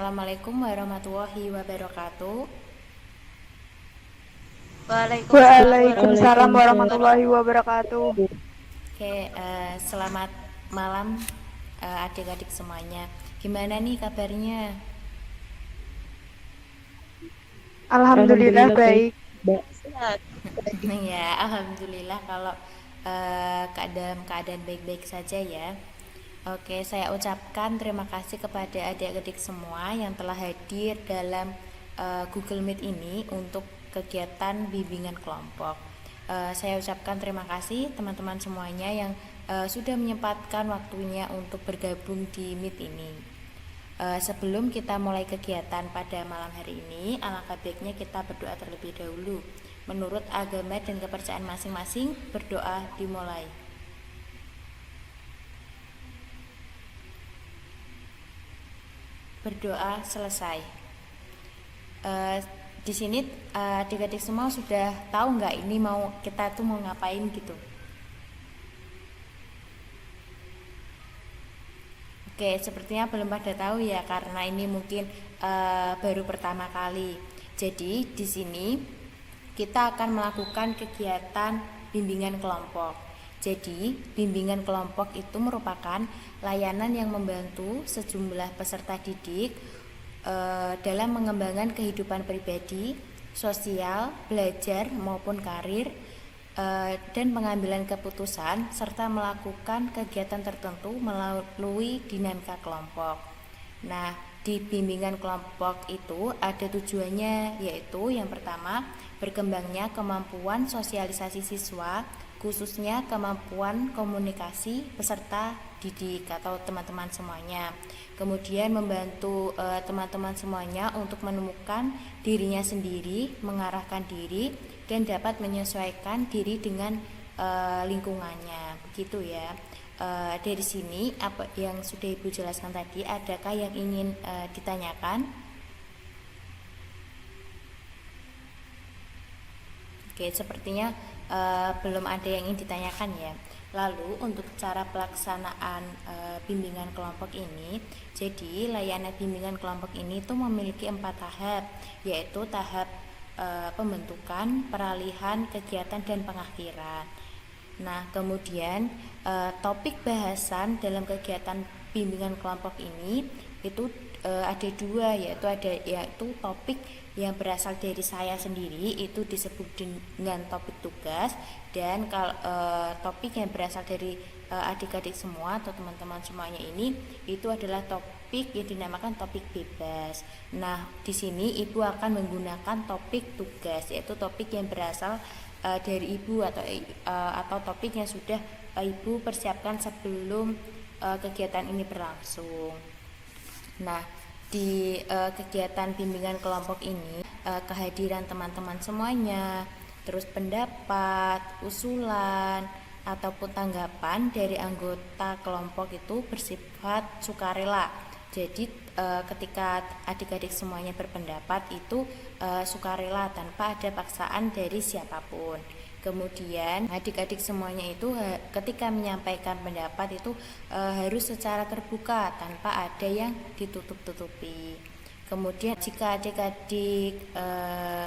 Assalamualaikum warahmatullahi wabarakatuh. Waalaikumsalam Waalaikumsalam warahmatullahi warahmatullahi wabarakatuh. wabarakatuh. Selamat malam adik-adik semuanya. Gimana nih kabarnya? Alhamdulillah Alhamdulillah baik, baik. Mbak. Sehat. Ya, alhamdulillah kalau dalam keadaan baik-baik saja ya. Oke, saya ucapkan terima kasih kepada adik-adik semua yang telah hadir dalam Google Meet ini untuk kegiatan bimbingan kelompok. Saya ucapkan terima kasih teman-teman semuanya yang sudah menyempatkan waktunya untuk bergabung di Meet ini. Sebelum kita mulai kegiatan pada malam hari ini, alangkah baiknya kita berdoa terlebih dahulu. Menurut agama dan kepercayaan masing-masing, berdoa dimulai. Berdoa selesai. Di sini adik-adik semua sudah tahu nggak ini kita tuh mau ngapain gitu? Oke, sepertinya belum pada tahu ya karena ini mungkin baru pertama kali. Jadi di sini kita akan melakukan kegiatan bimbingan kelompok. Jadi, bimbingan kelompok itu merupakan layanan yang membantu sejumlah peserta didik dalam mengembangkan kehidupan pribadi, sosial, belajar maupun karir dan pengambilan keputusan serta melakukan kegiatan tertentu melalui dinamika kelompok. Nah, di bimbingan kelompok itu ada tujuannya, yaitu yang pertama, berkembangnya kemampuan sosialisasi siswa, khususnya kemampuan komunikasi peserta didik atau teman-teman semuanya. Kemudian membantu teman-teman semuanya untuk menemukan dirinya sendiri, mengarahkan diri dan dapat menyesuaikan diri dengan lingkungannya, begitu ya. Dari sini apa yang sudah Ibu jelaskan tadi, adakah yang ingin ditanyakan? Oke, sepertinya belum ada yang ingin ditanyakan ya. Lalu untuk cara pelaksanaan bimbingan kelompok ini, jadi layanan bimbingan kelompok ini itu memiliki 4 tahap, yaitu tahap pembentukan, peralihan, kegiatan dan pengakhiran. Nah, kemudian topik bahasan dalam kegiatan bimbingan kelompok ini itu ada 2, yaitu topik yang berasal dari saya sendiri itu disebut dengan topik tugas, dan kalau topik yang berasal dari adik-adik semua atau teman-teman semuanya ini itu adalah topik yang dinamakan topik bebas. Nah, di sini Ibu akan menggunakan topik tugas, yaitu topik yang berasal dari Ibu atau topik yang sudah Ibu persiapkan sebelum kegiatan ini berlangsung. Nah, di kegiatan bimbingan kelompok ini kehadiran teman-teman semuanya, terus pendapat, usulan ataupun tanggapan dari anggota kelompok itu bersifat sukarela. Jadi ketika adik-adik semuanya berpendapat itu sukarela tanpa ada paksaan dari siapapun. Kemudian adik-adik semuanya itu ketika menyampaikan pendapat itu harus secara terbuka tanpa ada yang ditutup-tutupi. Kemudian jika adik-adik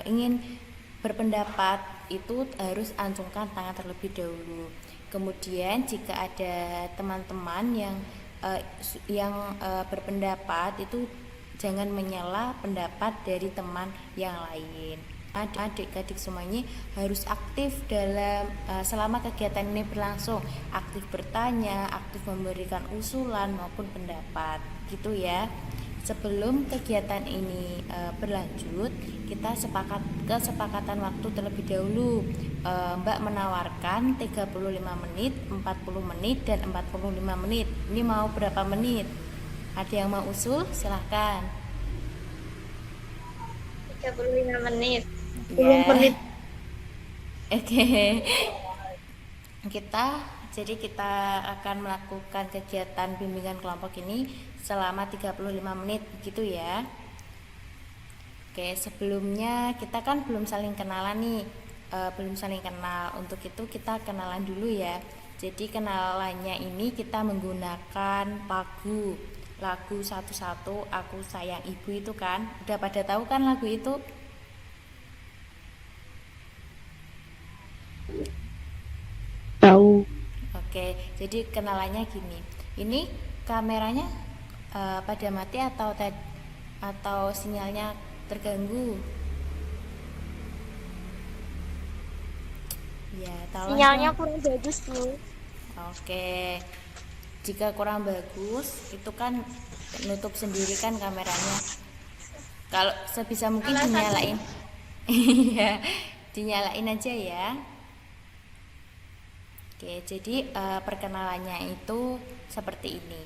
ingin berpendapat itu harus acungkan tangan terlebih dahulu. Kemudian jika ada teman-teman yang berpendapat itu jangan menyela pendapat dari teman yang lain. Adik-adik semuanya harus aktif dalam selama kegiatan ini berlangsung, aktif bertanya, aktif memberikan usulan maupun pendapat, gitu ya. Sebelum kegiatan ini berlanjut, kita kesepakatan waktu terlebih dahulu. Mbak menawarkan 35 menit, 40 menit, dan 45 menit. Ini mau berapa menit? Ada yang mau usul? Silahkan. 35 menit. 10 Ya. menit. Oke. Kita akan melakukan kegiatan bimbingan kelompok ini selama 35 menit, begitu ya. Oke, sebelumnya kita kan belum saling kenalan nih. Belum saling kenal. Untuk itu kita kenalan dulu ya. Jadi kenalannya ini kita menggunakan lagu. lagu Satu-Satu Aku Sayang Ibu itu kan. Udah pada tahu kan lagu itu? Tahu. Oke, jadi kenalannya gini. Ini kameranya pada mati atau sinyalnya terganggu? Ya, tolong Sinyalnya dong. kurang bagus, Bu. Oke, jika kurang bagus itu kan nutup sendiri kan kameranya. Kalau sebisa mungkin Salah satu. dinyalain. Iya, dinyalain aja ya. Oke, jadi perkenalannya itu seperti ini.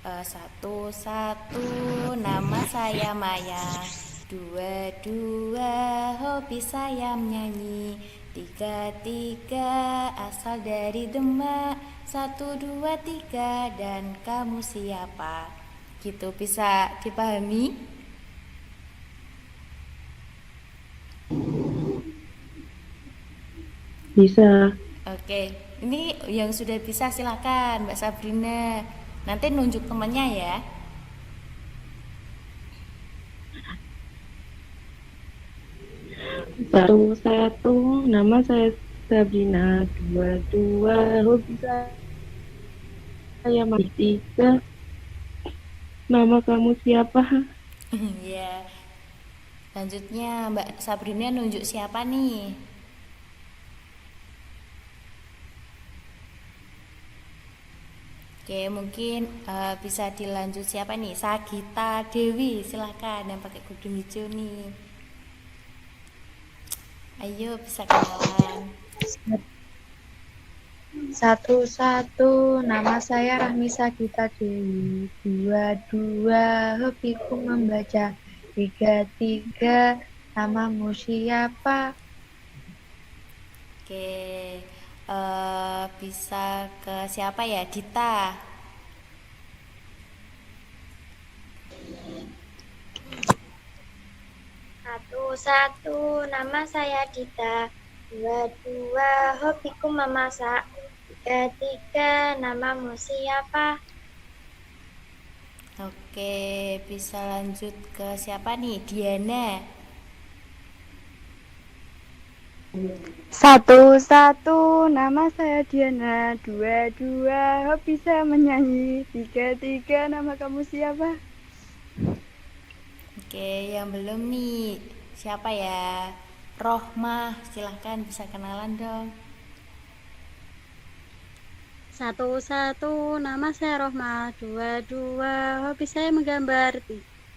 Satu-satu, nama saya Maya. Dua-dua, hobi saya menyanyi. Tiga-tiga, asal dari Demak. Satu, dua, tiga, dan kamu siapa? Gitu, bisa dipahami? Bisa. Oke, ini yang sudah bisa silakan Mbak Sabrina. Nanti nunjuk temannya ya. Satu-satu, nama saya Sabrina. Dua-dua, hobi saya masih. Tiga, nama kamu siapa? Ya. Selanjutnya Mbak Sabrina nunjuk siapa nih? Oke, mungkin bisa dilanjut siapa nih? Sagita Dewi, silakan yang pakai kerudung hijau nih. Ayo bisa kenalan. Satu-satu, nama saya Rahmisa Gita Dewi. Dua-dua, hobiku membaca. Tiga-tiga, namamu siapa? Oke, bisa ke siapa ya? Dita. Satu-satu, nama saya Dita. Dua-dua, hobiku memasak. Tiga-tiga, namamu siapa? Oke, bisa lanjut ke siapa nih? Diana. Satu-satu, nama saya Diana. Dua-dua, hobi saya menyanyi. Tiga-tiga, nama kamu siapa? Oke, yang belum nih. Siapa ya? Rohmah, silahkan bisa kenalan dong. Satu-satu, nama saya Rohma. Dua-dua, hobi saya menggambar.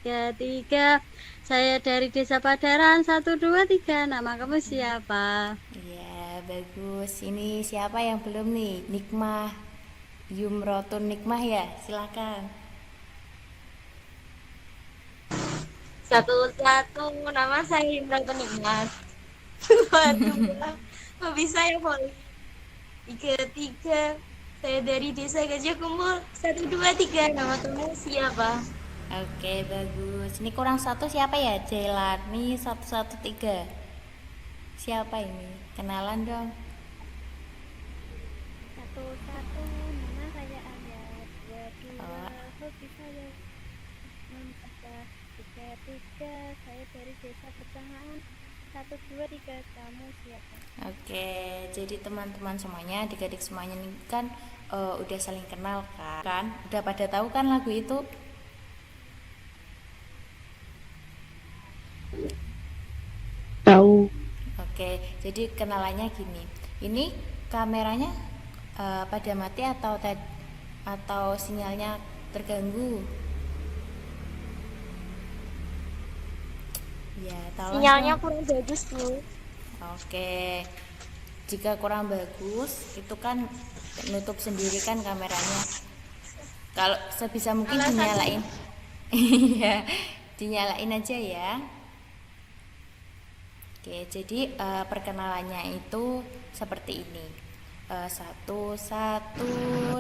Tiga-tiga, saya dari Desa Padaran. Satu, dua, tiga, nama kamu siapa? Iya, bagus. Ini siapa yang belum nih? Nikmah. Yumrotun Nikmah ya, silakan. Satu-satu, nama saya Indra Penikmat. Dua-dua, hobi saya voli. Tiga-tiga, saya dari Desa Gajah Kumpul. Satu, dua, tiga, nama kamu siapa? Oke, bagus. Ini kurang satu siapa ya? Jailani 113. Siapa ini? Kenalan dong. Satu-satu, nama saya Anda. Dua-dua, Oh, hobi saya membaca. Tiga-tiga, saya dari desa Pecahan. Satu, dua, tiga, kamu siapa? oke, jadi teman-teman semuanya, adik-adik semuanya ini kan udah saling kenal kan? Udah pada tahu kan lagu itu? Tahu. Oke, jadi kenalannya gini. Ini kameranya pada mati atau sinyalnya terganggu? Ya, tolong Sinyalnya dong. kurang bagus, Bu. Oke, jika kurang bagus itu kan nutup sendiri kan kameranya. Kalau sebisa mungkin Salah satu. dinyalain. Iya, dinyalain aja ya. Oke, jadi perkenalannya itu seperti ini. Satu-satu,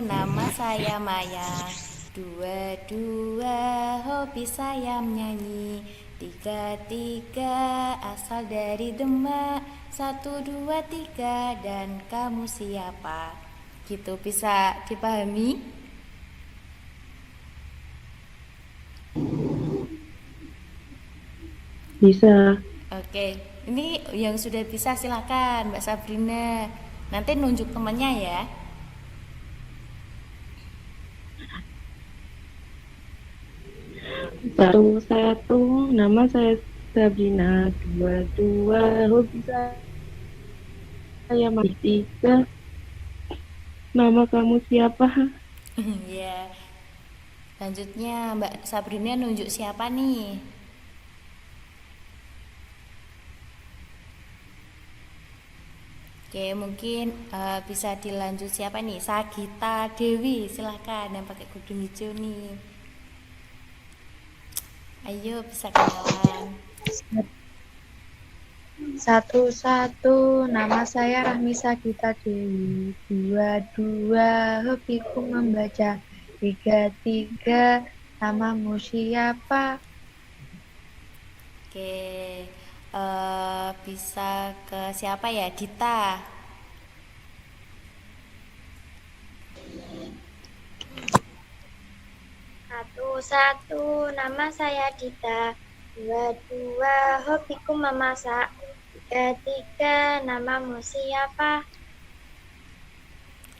nama saya Maya. Dua-dua, hobi saya menyanyi. Tiga-tiga, asal dari Demak. Satu, dua, tiga, dan kamu siapa? Gitu, bisa dipahami? Bisa. Oke, ini yang sudah bisa silakan Mbak Sabrina. Nanti nunjuk temannya ya. Satu, satu, nama saya Sabrina. Dua, dua, hobi saya masih tiga. Nama kamu siapa? Ya. Selanjutnya Mbak Sabrina nunjuk siapa nih? Oke, mungkin bisa dilanjut siapa nih? Sagita Dewi, silahkan yang pakai kerudung hijau nih. Ayo bisa kenalan. Satu-satu, nama saya Rahmi Sagita Dewi. Dua-dua, hobiku membaca. Tiga-tiga, namamu siapa? Oke, bisa ke siapa ya? Dita. Satu-satu, nama saya Dita. Dua-dua, hobiku memasak. Tiga-tiga, namamu siapa?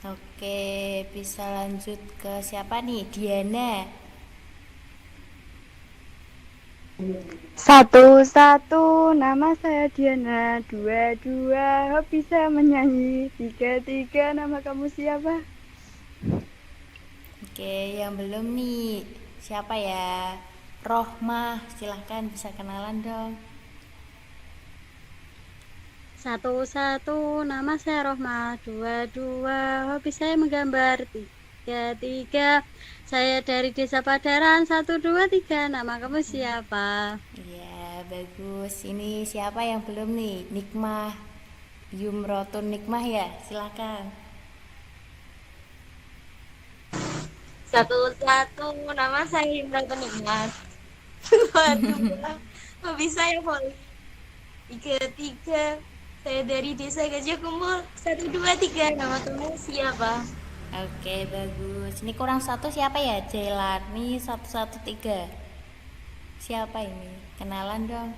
Oke, bisa lanjut ke siapa nih? Diana. Satu-satu, nama saya Diana. Dua-dua, hobi saya menyanyi. Tiga-tiga, nama kamu siapa? Oke, yang belum nih. Siapa ya? Rohmah, silahkan bisa kenalan dong. Satu-satu, nama saya Rohma. Dua-dua, hobi saya menggambar. Tiga-tiga, saya dari Desa Padaran. Satu, dua, tiga, nama kamu siapa? Iya, bagus. Ini siapa yang belum nih? Nikmah. Yumrotun Nikmah ya, silakan. Satu-satu, nama saya Indra Penikmat. Dua-dua, hobi saya voli. Tiga-tiga, saya dari desa Gajah Kumpul. Satu, dua, tiga, nama kamu siapa? Oke, bagus. Ini kurang satu siapa ya? Jailani 113. Siapa ini? Kenalan dong.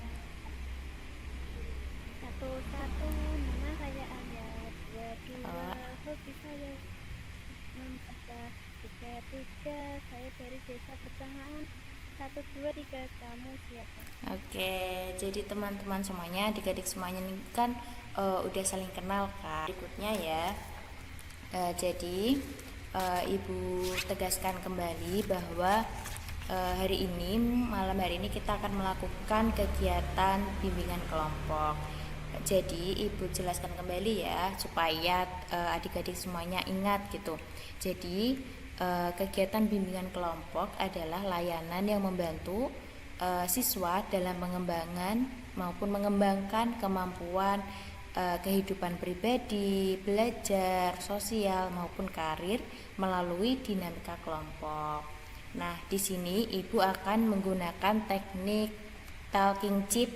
Satu-satu, nama saya Anya. Dua-dua, Oh. hobi saya membaca. Tiga-tiga, saya dari desa Pertengahan. Satu, dua, tiga, kamu siapa? Oke, jadi teman-teman semuanya, adik-adik semuanya ini kan udah saling kenal kan. Berikutnya ya, jadi Ibu tegaskan kembali bahwa hari ini, malam hari ini kita akan melakukan kegiatan bimbingan kelompok. Jadi Ibu jelaskan kembali ya, supaya adik-adik semuanya ingat gitu. Jadi kegiatan bimbingan kelompok adalah layanan yang membantu siswa dalam pengembangan maupun mengembangkan kemampuan kehidupan pribadi, belajar, sosial maupun karir melalui dinamika kelompok. Nah, di sini Ibu akan menggunakan teknik talking chip.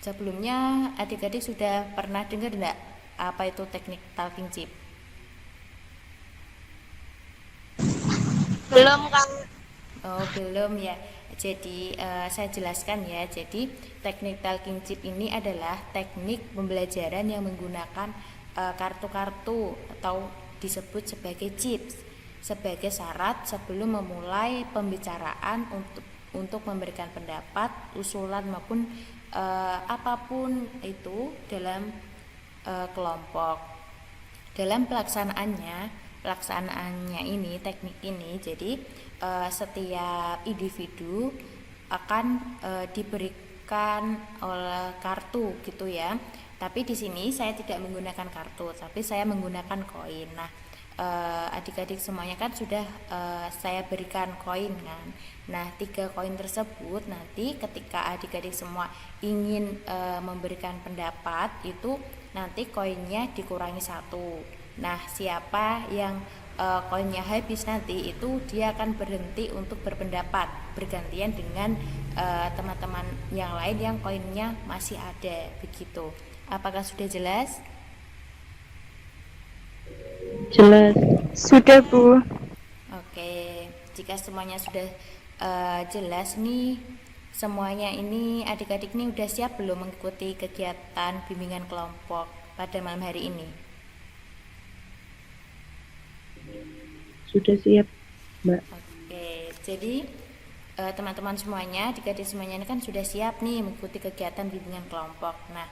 Sebelumnya adik-adik sudah pernah dengar enggak apa itu teknik talking chip? Belum, Kak. Oh, belum ya. Jadi saya jelaskan ya. Jadi teknik talking chip ini adalah teknik pembelajaran yang menggunakan kartu-kartu atau disebut sebagai chips sebagai syarat sebelum memulai pembicaraan untuk memberikan pendapat, usulan maupun apapun itu dalam kelompok. Dalam pelaksanaannya ini, teknik ini, jadi setiap individu akan diberikan oleh kartu gitu ya. Tapi di sini saya tidak menggunakan kartu, tapi saya menggunakan koin. Nah, adik-adik semuanya kan sudah saya berikan koin kan. Nah, 3 koin tersebut nanti ketika adik-adik semua ingin memberikan pendapat itu nanti koinnya dikurangi 1. Nah, siapa yang koinnya habis nanti itu dia akan berhenti untuk berpendapat bergantian dengan teman-teman yang lain yang koinnya masih ada begitu. Apakah sudah jelas? Jelas. Sudah, Bu. Oke, jika semuanya sudah jelas nih, semuanya ini adik-adik ini udah siap belum mengikuti kegiatan bimbingan kelompok pada malam hari ini? Sudah siap, Mbak. Oke, jadi teman-teman semuanya, adik-adik semuanya ini kan sudah siap nih mengikuti kegiatan bimbingan kelompok. Nah,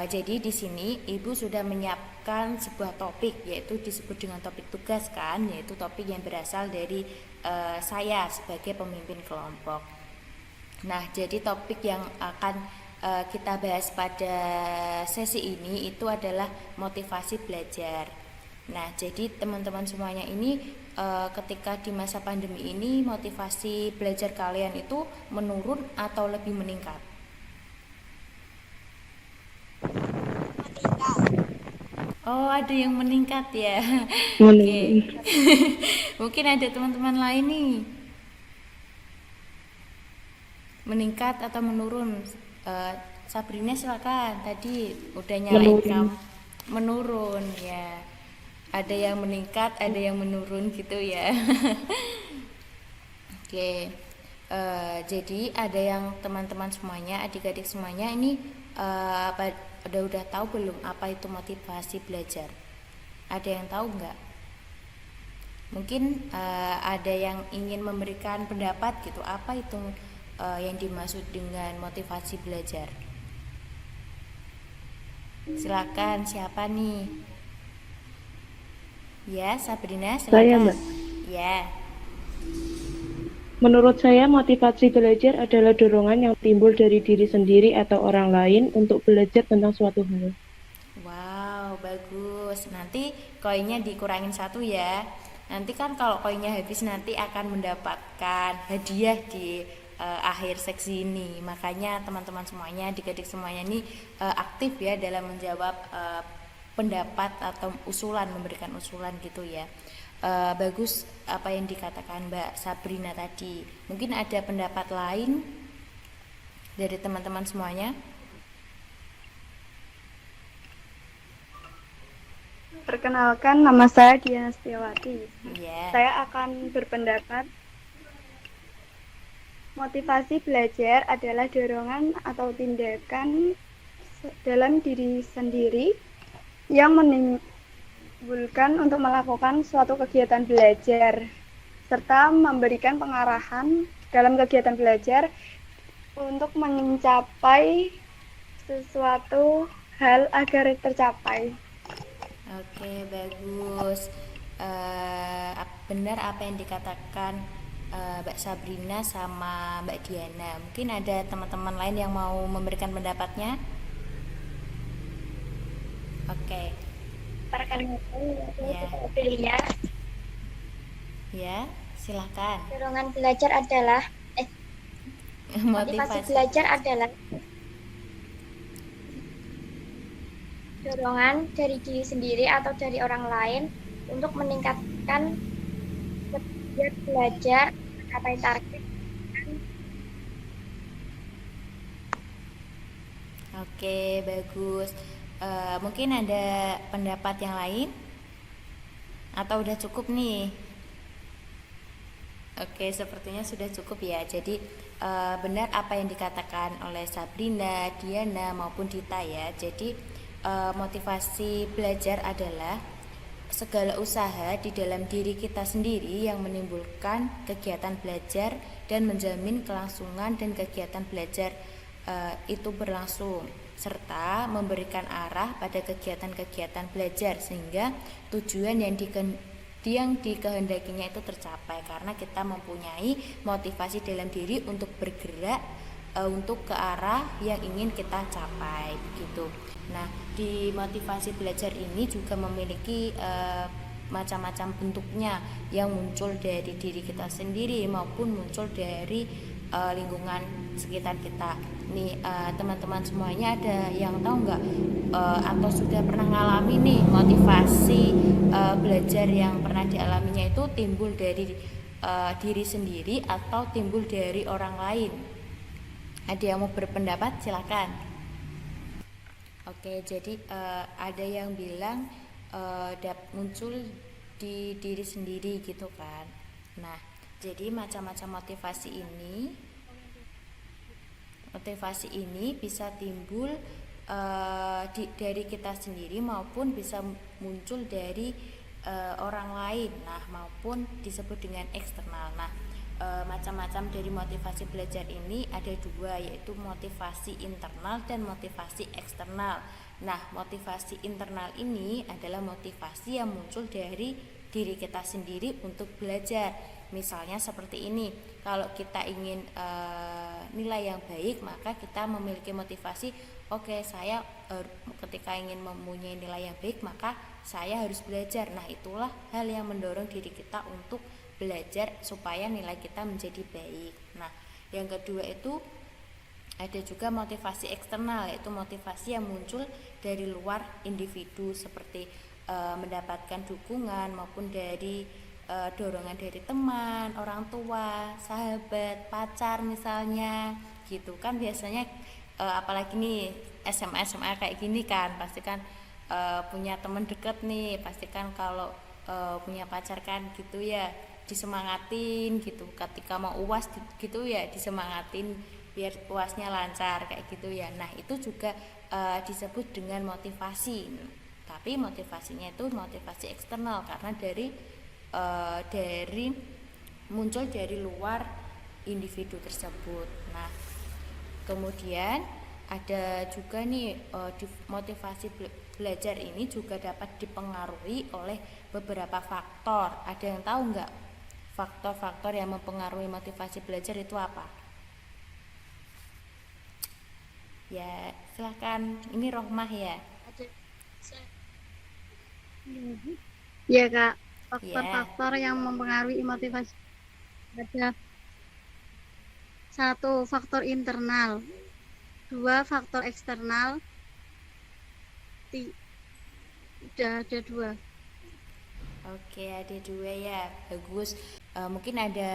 jadi di sini Ibu sudah menyiapkan sebuah topik, yaitu disebut dengan topik tugas kan, yaitu topik yang berasal dari saya sebagai pemimpin kelompok. Nah, jadi topik yang akan kita bahas pada sesi ini itu adalah motivasi belajar. Nah, jadi teman-teman semuanya ini ketika di masa pandemi ini motivasi belajar kalian itu menurun atau lebih meningkat? Oh, ada yang meningkat ya. Oke. Mungkin ada teman-teman lain nih. Meningkat atau menurun? Sabrina silakan. Tadi udah nyalain kamu. Menurun ya. Ada yang meningkat, ada yang menurun gitu ya. Oke. Jadi ada yang teman-teman semuanya, adik-adik semuanya ini udah tahu belum apa itu motivasi belajar? Ada yang tahu nggak? Mungkin ada yang ingin memberikan pendapat gitu, apa itu yang dimaksud dengan motivasi belajar? Silakan, siapa nih? Ya, Sabrina, silakan. Saya, Mbak. Ya. Menurut saya, motivasi belajar adalah dorongan yang timbul dari diri sendiri atau orang lain untuk belajar tentang suatu hal. Wow, bagus. Nanti koinnya dikurangin 1 ya. Nanti kan kalau koinnya habis nanti akan mendapatkan hadiah di akhir seksi ini. Makanya teman-teman semuanya, adik-adik semuanya ini aktif ya dalam menjawab pendapat atau usulan, memberikan usulan gitu ya. Bagus apa yang dikatakan Mbak Sabrina tadi. Mungkin ada pendapat lain dari teman-teman semuanya? Perkenalkan, nama saya Diana Setiawati. Yeah. Saya akan berpendapat motivasi belajar adalah dorongan atau tindakan dalam diri sendiri yang menimbulkan untuk melakukan suatu kegiatan belajar serta memberikan pengarahan dalam kegiatan belajar untuk mencapai sesuatu hal agar tercapai. Oke, bagus. Benar apa yang dikatakan Mbak Sabrina sama Mbak Diana. Mungkin ada teman-teman lain yang mau memberikan pendapatnya? Oke. Ya. Ya, silakan. Dorongan belajar adalah motivasi belajar adalah dorongan dari diri sendiri atau dari orang lain untuk meningkatkan kegiatan belajar mencapai target. Oke, bagus. Mungkin ada pendapat yang lain? Atau udah cukup nih? Oke, sepertinya sudah cukup ya. Jadi benar apa yang dikatakan oleh Sabrina, Diana maupun Dita ya. Jadi motivasi belajar adalah segala usaha di dalam diri kita sendiri yang menimbulkan kegiatan belajar dan menjamin kelangsungan dan kegiatan belajar itu berlangsung, serta memberikan arah pada kegiatan-kegiatan belajar sehingga tujuan yang dikehendakinya itu tercapai karena kita mempunyai motivasi dalam diri untuk bergerak untuk ke arah yang ingin kita capai gitu. Nah, di motivasi belajar ini juga memiliki macam-macam bentuknya yang muncul dari diri kita sendiri maupun muncul dari lingkungan sekitar kita. Nih teman-teman semuanya ada yang tahu nggak atau sudah pernah ngalami nih motivasi belajar yang pernah dialaminya itu timbul dari diri sendiri atau timbul dari orang lain? Ada yang mau berpendapat? Silakan. Oke, jadi ada yang bilang muncul di diri sendiri gitu kan. Nah, jadi macam-macam motivasi ini motivasi ini bisa timbul dari kita sendiri maupun bisa muncul dari orang lain, nah maupun disebut dengan eksternal. Nah, macam-macam dari motivasi belajar ini ada dua, yaitu motivasi internal dan motivasi eksternal. Nah, motivasi internal ini adalah motivasi yang muncul dari diri kita sendiri untuk belajar. Misalnya seperti ini, kalau kita ingin nilai yang baik, maka kita memiliki motivasi, oke, saya ketika ingin mempunyai nilai yang baik, maka saya harus belajar. Nah, itulah hal yang mendorong diri kita untuk belajar supaya nilai kita menjadi baik. Nah, yang kedua itu ada juga motivasi eksternal, yaitu motivasi yang muncul dari luar individu seperti mendapatkan dukungan maupun dari dorongan dari teman, orang tua, sahabat, pacar misalnya, gitu kan biasanya. Apalagi nih SMA kayak gini kan, pasti kan punya teman deket nih, pastikan kalau punya pacar kan gitu ya, disemangatin gitu, ketika mau UAS gitu ya disemangatin biar UASnya lancar kayak gitu ya. Nah, itu juga disebut dengan motivasi, tapi motivasinya itu motivasi eksternal karena dari muncul dari luar individu tersebut. Nah, kemudian ada juga nih motivasi belajar ini juga dapat dipengaruhi oleh beberapa faktor. Ada yang tahu nggak faktor-faktor yang mempengaruhi motivasi belajar itu apa? Ya, silahkan. Ini Rohmah ya. Ya Kak, faktor-faktor yang mempengaruhi motivasi ada 1 faktor internal, 2 faktor eksternal, udah ada 2. Oke, ada 2 ya, bagus. Mungkin ada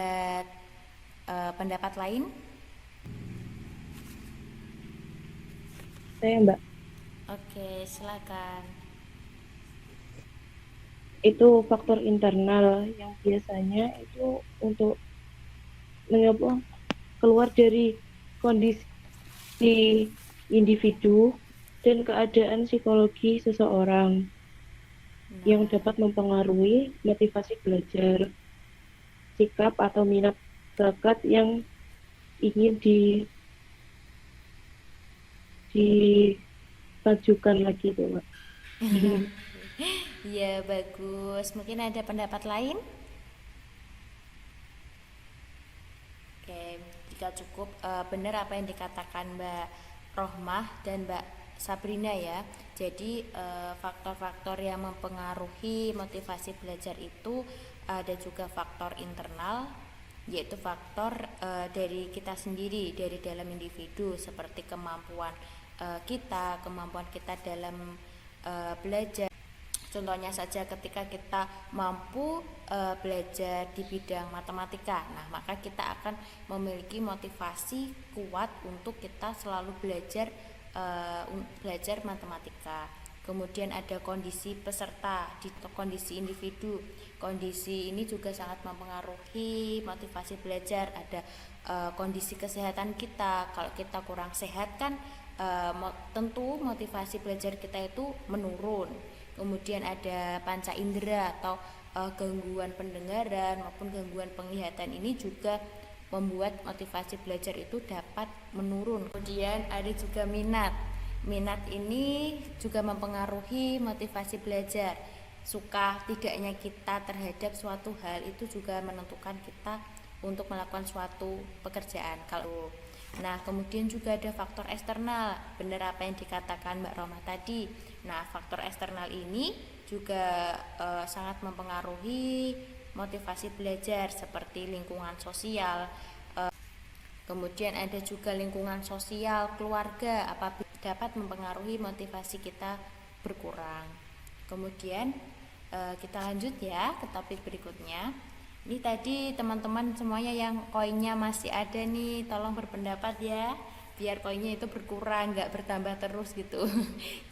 pendapat lain? Saya Mbak, Oke, silakan. itu faktor internal yang biasanya itu untuk keluar dari kondisi individu dan keadaan psikologi seseorang yang dapat mempengaruhi motivasi belajar, sikap atau minat bakat yang ingin dimajukan lagi tuh, Mbak. Iya, bagus. Mungkin ada pendapat lain? Oke, jika cukup benar apa yang dikatakan Mbak Rohmah dan Mbak Sabrina ya. Jadi faktor-faktor yang mempengaruhi motivasi belajar itu ada juga faktor internal, yaitu faktor dari kita sendiri, dari dalam individu, seperti kemampuan kita dalam belajar. Contohnya saja ketika kita mampu belajar di bidang matematika, nah maka kita akan memiliki motivasi kuat untuk kita selalu belajar matematika. Kemudian ada kondisi peserta, di kondisi individu. Kondisi ini juga sangat mempengaruhi motivasi belajar. Ada kondisi kesehatan kita. Kalau kita kurang sehat kan tentu motivasi belajar kita itu menurun. Kemudian ada panca indera atau gangguan pendengaran maupun gangguan penglihatan, ini juga membuat motivasi belajar itu dapat menurun. Kemudian ada juga minat. Minat ini juga mempengaruhi motivasi belajar. Suka tidaknya kita terhadap suatu hal itu juga menentukan kita untuk melakukan suatu pekerjaan. Nah, kemudian juga ada faktor eksternal. Benar apa yang dikatakan Mbak Roma tadi. Nah, faktor eksternal ini juga sangat mempengaruhi motivasi belajar, seperti lingkungan sosial. Kemudian ada juga lingkungan sosial keluarga, apabila dapat mempengaruhi motivasi kita berkurang. Kemudian kita lanjut ya ke topik berikutnya. Ini tadi teman-teman semuanya yang koinnya masih ada nih, tolong berpendapat ya, biar koinnya itu berkurang, nggak bertambah terus gitu.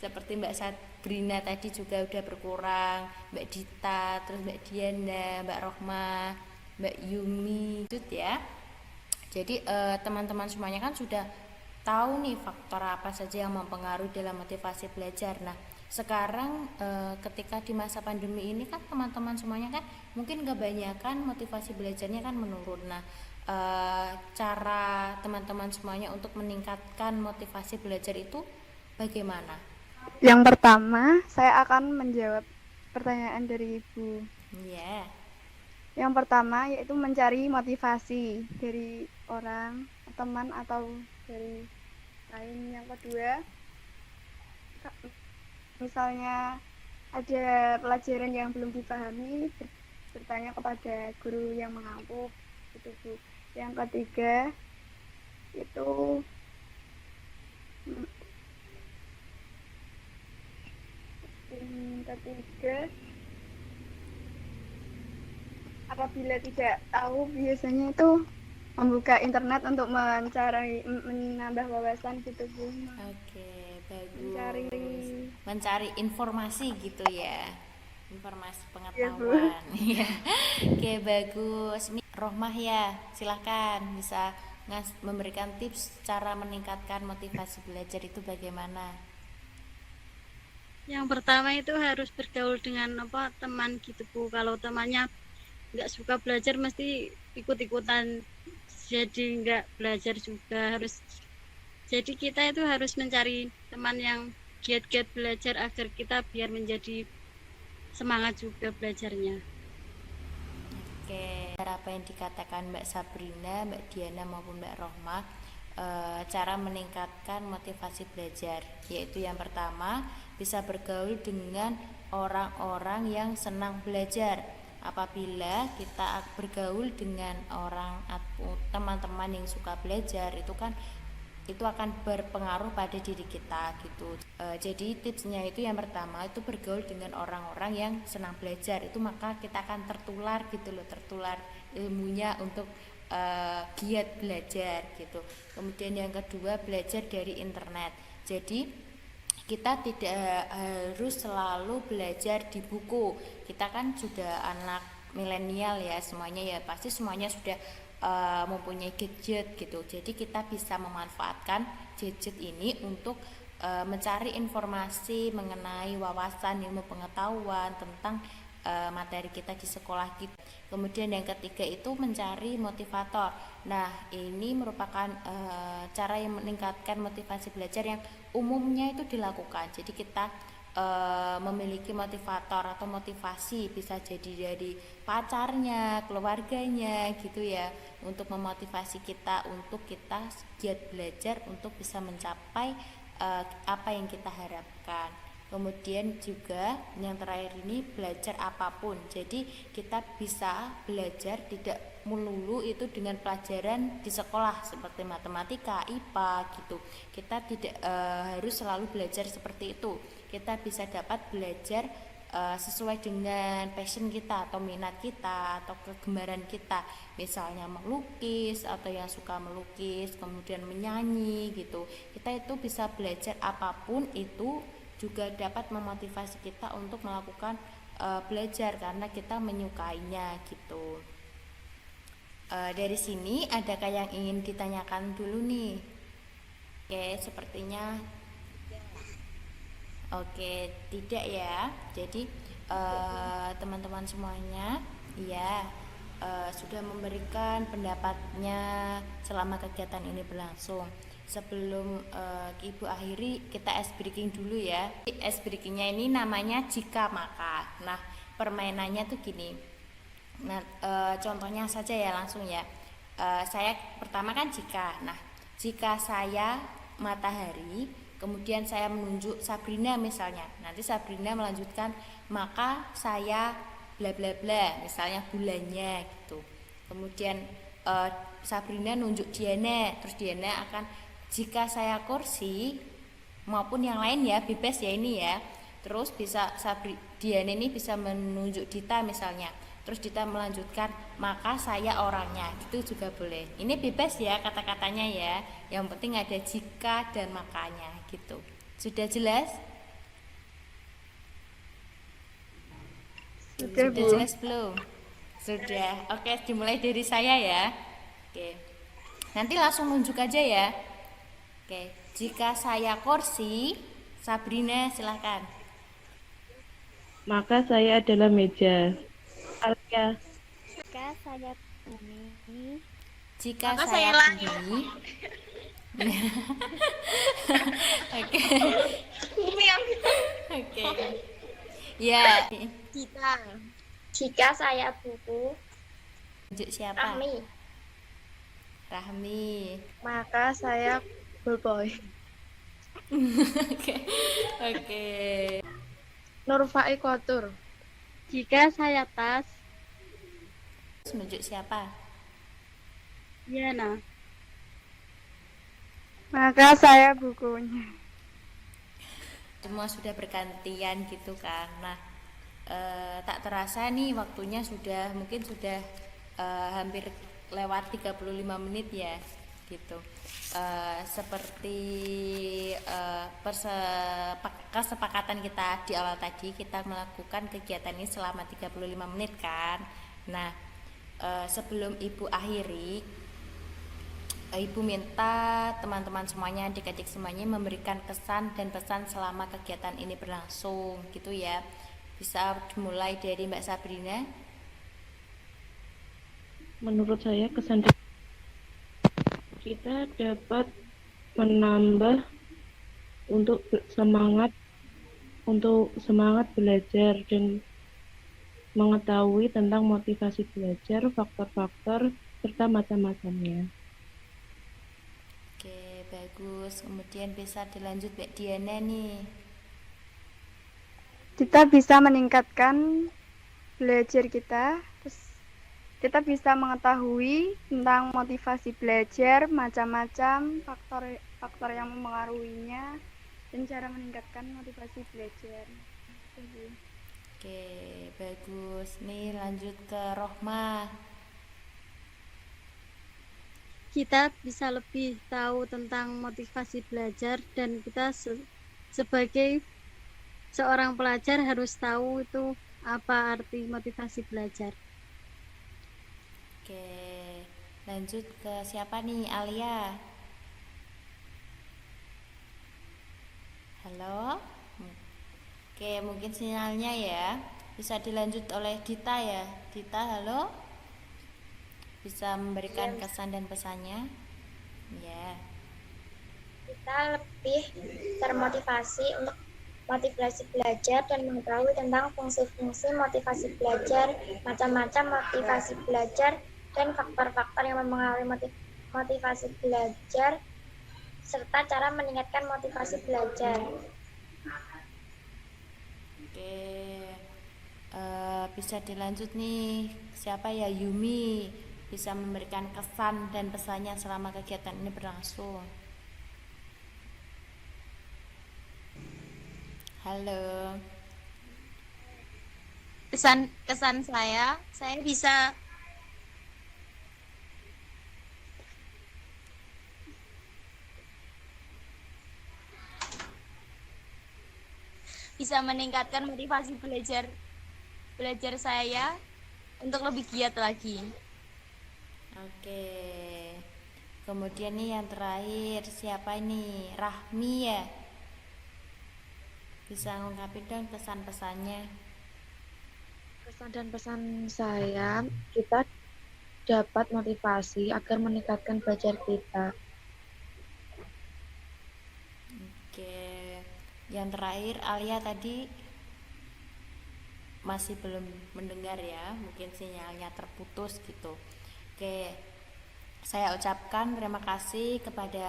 Seperti Mbak Sabrina tadi juga udah berkurang, Mbak Dita, terus Mbak Diana, Mbak Rohmah, Mbak Yumi, gitu ya. Jadi teman-teman semuanya kan sudah tahu nih faktor apa saja yang mempengaruhi dalam motivasi belajar. Nah, sekarang ketika di masa pandemi ini kan teman-teman semuanya kan mungkin kebanyakan motivasi belajarnya kan menurun. Nah, cara teman-teman semuanya untuk meningkatkan motivasi belajar itu bagaimana? Yang pertama, saya akan menjawab pertanyaan dari Ibu. Ya. Yang pertama yaitu mencari motivasi dari orang, teman atau dari lain. Yang kedua, misalnya ada pelajaran yang belum dipahami, bertanya kepada guru yang mengampu, gitu Bu. Yang ketiga itu apabila tidak tahu biasanya itu membuka internet untuk menambah wawasan gitu Bu. Oke, bagus. Mencari informasi gitu ya. Informasi pengetahuan. Iya. Oke, bagus. Ini Rohmah ya, silahkan bisa memberikan tips cara meningkatkan motivasi belajar itu bagaimana? Yang pertama itu harus bergaul dengan teman gitu Bu. Kalau temannya nggak suka belajar mesti ikut-ikutan, jadi nggak belajar juga. Jadi kita itu harus mencari teman yang giat-giat belajar agar kita biar menjadi semangat juga belajarnya. Oke, apa yang dikatakan Mbak Sabrina, Mbak Diana maupun Mbak Rohmah, cara meningkatkan motivasi belajar, yaitu yang pertama bisa bergaul dengan orang-orang yang senang belajar. Apabila kita bergaul dengan orang atau teman-teman yang suka belajar, itu akan berpengaruh pada diri kita gitu. Jadi tipsnya itu yang pertama itu bergaul dengan orang-orang yang senang belajar, itu maka kita akan tertular gitu loh, tertular ilmunya untuk giat belajar gitu. Kemudian yang kedua, belajar dari internet. Jadi kita tidak harus selalu belajar di buku. Kita kan sudah anak milenial ya, semuanya ya pasti semuanya sudah mempunyai gadget gitu. Jadi kita bisa memanfaatkan gadget ini untuk mencari informasi mengenai wawasan, ilmu pengetahuan tentang materi kita di sekolah kita. Kemudian yang ketiga itu mencari motivator. Nah, ini merupakan cara yang meningkatkan motivasi belajar yang umumnya itu dilakukan. Jadi kita memiliki motivator atau motivasi, bisa jadi dari pacarnya, keluarganya gitu ya, untuk memotivasi kita untuk kita giat belajar untuk bisa mencapai apa yang kita harapkan. Kemudian juga yang terakhir ini belajar apapun. Jadi kita bisa belajar tidak melulu itu dengan pelajaran di sekolah seperti matematika, IPA gitu. Kita tidak harus selalu belajar seperti itu. Kita bisa dapat belajar sesuai dengan passion kita atau minat kita atau kegemaran kita. Misalnya melukis atau yang suka melukis, kemudian menyanyi gitu. Kita itu bisa belajar apapun itu juga dapat memotivasi kita untuk melakukan belajar karena kita menyukainya gitu. Dari sini adakah yang ingin ditanyakan dulu nih? Oke, sepertinya oke, tidak ya. Jadi teman-teman semuanya ya sudah memberikan pendapatnya selama kegiatan ini berlangsung. Sebelum Ibu akhiri, kita ice breaking dulu ya. Ice breakingnya ini namanya jika maka. Nah, permainannya tuh gini. Nah, contohnya saja ya langsung ya. Saya pertama kan jika. Nah, jika saya matahari, kemudian saya menunjuk Sabrina misalnya. Nanti Sabrina melanjutkan maka saya bla bla bla, misalnya bulannya gitu. Kemudian Sabrina nunjuk Diana, terus Diana akan jika saya kursi maupun yang lain ya, bebas ya ini ya. Terus bisa Diana ini bisa menunjuk Dita misalnya. Terus Dita melanjutkan maka saya orangnya, gitu juga boleh. Ini bebas ya kata-katanya ya. Yang penting ada jika dan makanya gitu. Sudah jelas? Sudah jelas belum? Sudah. Oke, dimulai dari saya ya. Oke. Nanti langsung nunjuk aja ya. Oke, jika saya kursi, Sabrina silahkan. Maka saya adalah meja. Alia. Jika saya bumi, Jika Maka saya saya langit. bumi. Oke, Bumi yang oke. Ya, jika saya buku tunjuk siapa? Rahmi, Rahmi. Maka saya ballboy. Oke, oke. Nurfai Kotur. Jika saya tas, Terus menunjuk siapa? Yana. Maka saya bukunya. Semua sudah bergantian gitu kan. Nah, tak terasa nih waktunya mungkin sudah hampir lewat 35 menit ya gitu. Seperti kesepakatan kita di awal tadi, kita melakukan kegiatan ini selama 35 menit kan. Nah, sebelum Ibu akhiri, Ibu minta teman-teman semuanya, adik-adik semuanya memberikan kesan dan pesan selama kegiatan ini berlangsung gitu ya. Bisa dimulai dari Mbak Sabrina. Menurut saya kesan kita dapat menambah untuk semangat belajar dan mengetahui tentang motivasi belajar, faktor-faktor serta macam-macamnya. Oke, bagus. Kemudian bisa dilanjut Mbak Diana nih. Kita bisa meningkatkan belajar kita, terus kita bisa mengetahui tentang motivasi belajar, macam-macam faktor yang mempengaruhinya, dan cara meningkatkan motivasi belajar. Oke, bagus. Nih lanjut ke Rohmah. Kita bisa lebih tahu tentang motivasi belajar dan kita sebagai seorang pelajar harus tahu itu apa arti motivasi belajar. Oke, lanjut ke siapa nih? Alia. Halo? Oke, mungkin sinyalnya ya. Bisa dilanjut oleh Dita ya. Dita, halo? Bisa memberikan kesan dan pesannya? Ya. kita lebih termotivasi untuk motivasi belajar dan mengetahui tentang fungsi-fungsi motivasi belajar, macam-macam motivasi belajar, dan faktor-faktor yang mempengaruhi motivasi belajar, serta cara meningkatkan motivasi belajar. Oke. Bisa dilanjut nih. Siapa ya? Yumi. Bisa memberikan kesan dan pesannya selama kegiatan ini berlangsung. Halo. Kesan saya bisa meningkatkan motivasi belajar saya untuk lebih giat lagi. Oke. Kemudian nih yang terakhir siapa ini? Rahmi ya. Bisa ngungkapin dong pesan-pesannya. Pesan dan pesan saya, kita dapat motivasi agar meningkatkan belajar kita. Oke. Yang terakhir Alia tadi masih belum mendengar ya, mungkin sinyalnya terputus gitu. Oke, saya ucapkan terima kasih kepada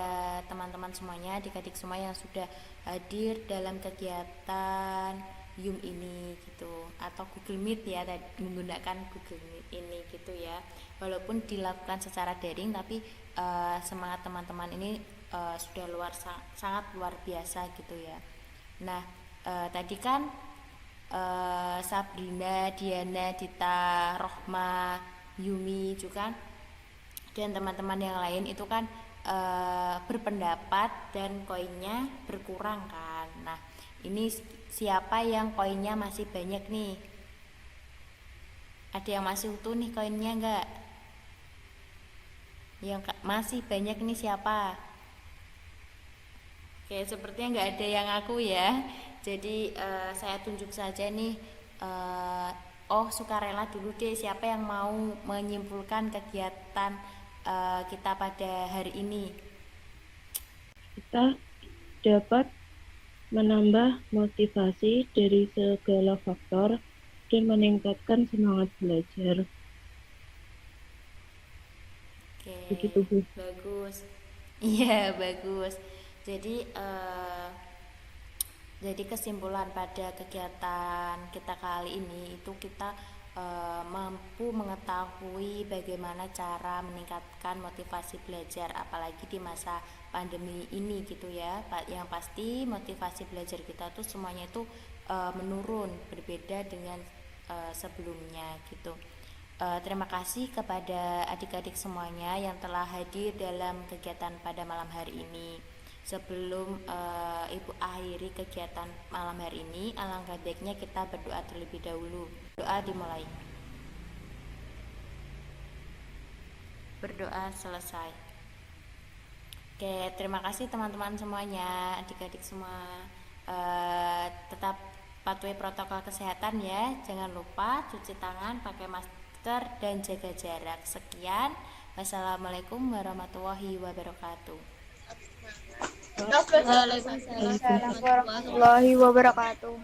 teman-teman semuanya, adik-adik semua yang sudah hadir dalam kegiatan Yum ini gitu, atau Google Meet ya, menggunakan Google Meet ini gitu ya. Walaupun dilakukan secara daring, tapi semangat teman-teman ini sudah sangat luar biasa gitu ya. Nah, tadi kan Sabrina, Diana, Dita, Rohma, Yumi juga dan teman-teman yang lain itu kan berpendapat dan koinnya berkurang kan. Nah, ini siapa yang koinnya masih banyak nih? Ada yang masih utuh nih koinnya enggak? Yang masih banyak nih siapa? Oke, sepertinya nggak ada yang ngaku ya. Jadi saya tunjuk saja nih. Oh, sukarela dulu deh. Siapa yang mau menyimpulkan kegiatan kita pada hari ini? Kita dapat menambah motivasi dari segala faktor dan meningkatkan semangat belajar. Oke, Begitu, Bu. bagus. Iya, bagus. Jadi kesimpulan pada kegiatan kita kali ini itu kita mampu mengetahui bagaimana cara meningkatkan motivasi belajar apalagi di masa pandemi ini gitu ya. Yang pasti motivasi belajar kita tuh semuanya itu menurun, berbeda dengan sebelumnya gitu. Terima kasih kepada adik-adik semuanya yang telah hadir dalam kegiatan pada malam hari ini. Sebelum Ibu akhiri kegiatan malam hari ini, alangkah baiknya kita berdoa terlebih dahulu. Doa dimulai. Berdoa selesai. Oke, terima kasih teman-teman semuanya, adik-adik semua. Tetap patuhi protokol kesehatan ya. Jangan lupa cuci tangan, pakai masker, dan jaga jarak. Sekian. Wassalamualaikum warahmatullahi wabarakatuh. Waalaikumsalam Assalamualaikum warahmatullahi wabarakatuh.